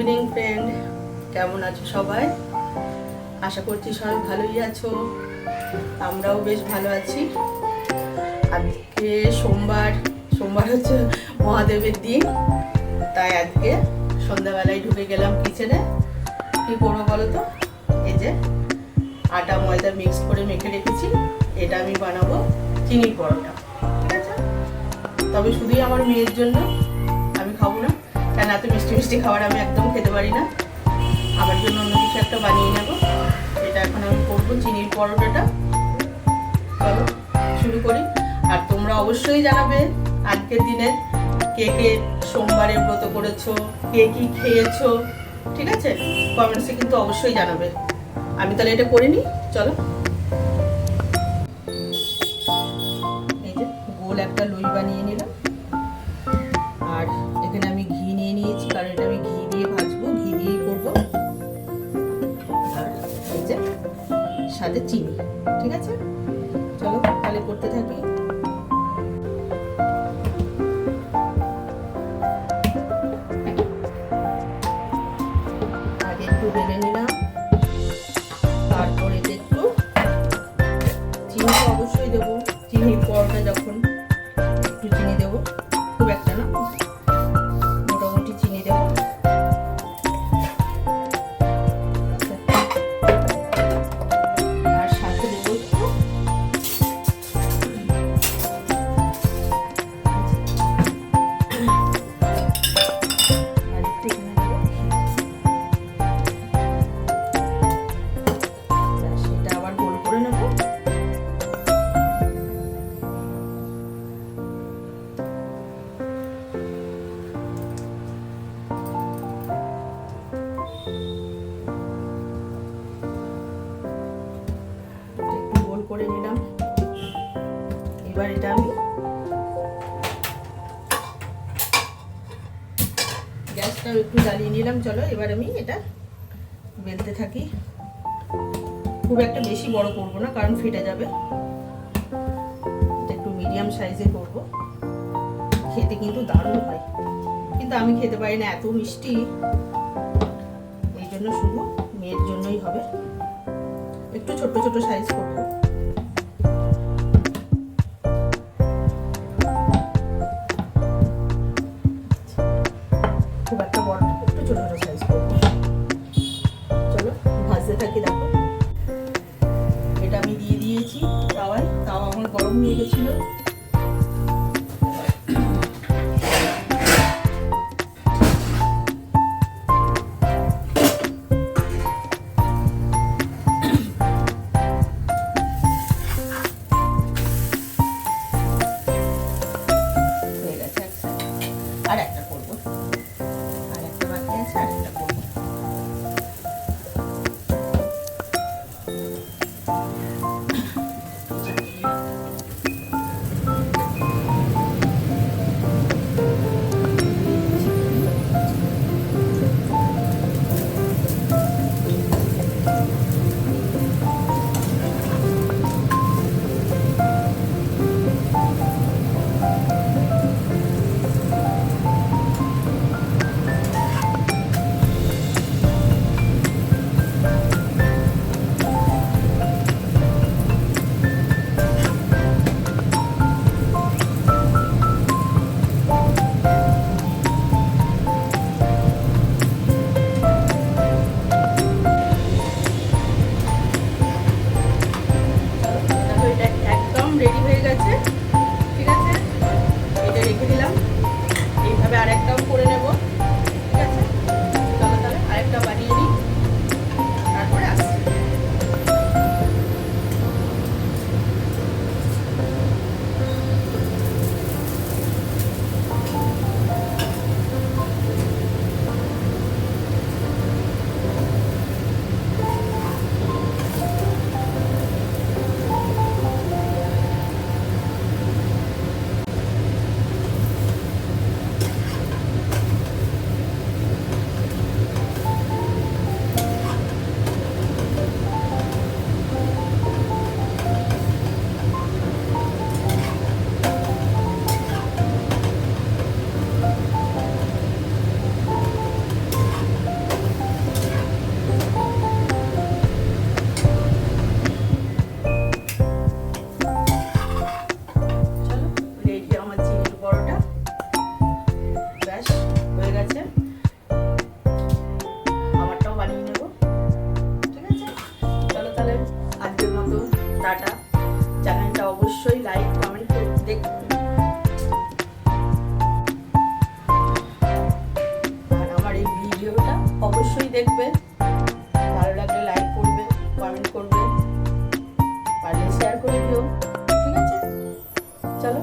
Evening friend, কেমন আছো সবাই? আশা করছি সবাই ভালোই আছো। আমরাও বেশ ভালো আছি। আজকে সোমবার হচ্ছে মহাদেবের দিন, তাই আজকে সন্ধ্যাবেলায় ঢুকে গেলাম কিচেনে। কি করবো বলো তো? এই যে আটা ময়দা মিক্স করে মেখে রেখেছি, এটা আমি বানাবো চিনির পরোটা। ঠিক আছে, তবে শুধুই আমার মেয়ের জন্য, আমি খাবো না, কারণ এত মিষ্টি মিষ্টি খাবার আমি একদম খেতে পারি না। আমার জন্য অন্য কিছু একটা বানিয়ে নেব। এটা এখন আমি করবো চিনির পরোটাটা। চলো শুরু করি। আর তোমরা অবশ্যই জানাবে আজকের দিনে কে কে সোমবারে ব্রত করেছো, কে কি খেয়েছো। ঠিক আছে, কমেন্টসে কিন্তু অবশ্যই জানাবে। আমি তাহলে এটা করে নিই, চলো। এই যে গোল একটা লই বানিয়ে নিলাম, আর এখানে আমি ঘি নিয়ে নিয়েছি, কারণ এটা আমি ঘি দিয়ে ভাজবো, ঘি দিয়েই করবো। আর এই যে সাথে চিনি। ঠিক আছে, চলো তাহলে করতে থাকি। আগে একটু বেলে নিলাম, তারপরে একটু চিনি অবশ্যই দেবো। চিনির পরোটা যখন একটু চিনি দেবো, খুব একটা না, মোটামুটি চিনি দেবো। আর সাথে দেবো একটু সেটা আবার গোল করে নেবো। একটু গোল করে নিলাম। এবার এটা আমি গ্যাসটাও একটু জ্বালিয়ে নিলাম। চলো এবার আমি এটা বেলতে থাকি। খুব একটা বেশি বড় করবো না, কারণ ফেটে যাবে। একটু মিডিয়াম সাইজে করবো। খেতে কিন্তু দারুণ হয়, কিন্তু আমি খেতে পারি না, এত মিষ্টি। এই জন্য শুধু মেয়ের জন্যই হবে। একটু ছোট ছোট সাইজ করবো। খুব একটা বড়, একটু ছোট ছোট সাইজ করবো। চলো ভাজতে থাকি। দেখো এটা আমি দিয়ে দিয়েছি তাওয়ায়। তাওয়া আমার গরম হয়ে গেছিল। আর একটা করবো, আর একটা বাকি আছে, আর একটা করবো। দেখবে, ভালো লাগলে লাইক করবে, কমেন্ট করবে, পারলে শেয়ার করে দিও। ঠিক আছে, চলো।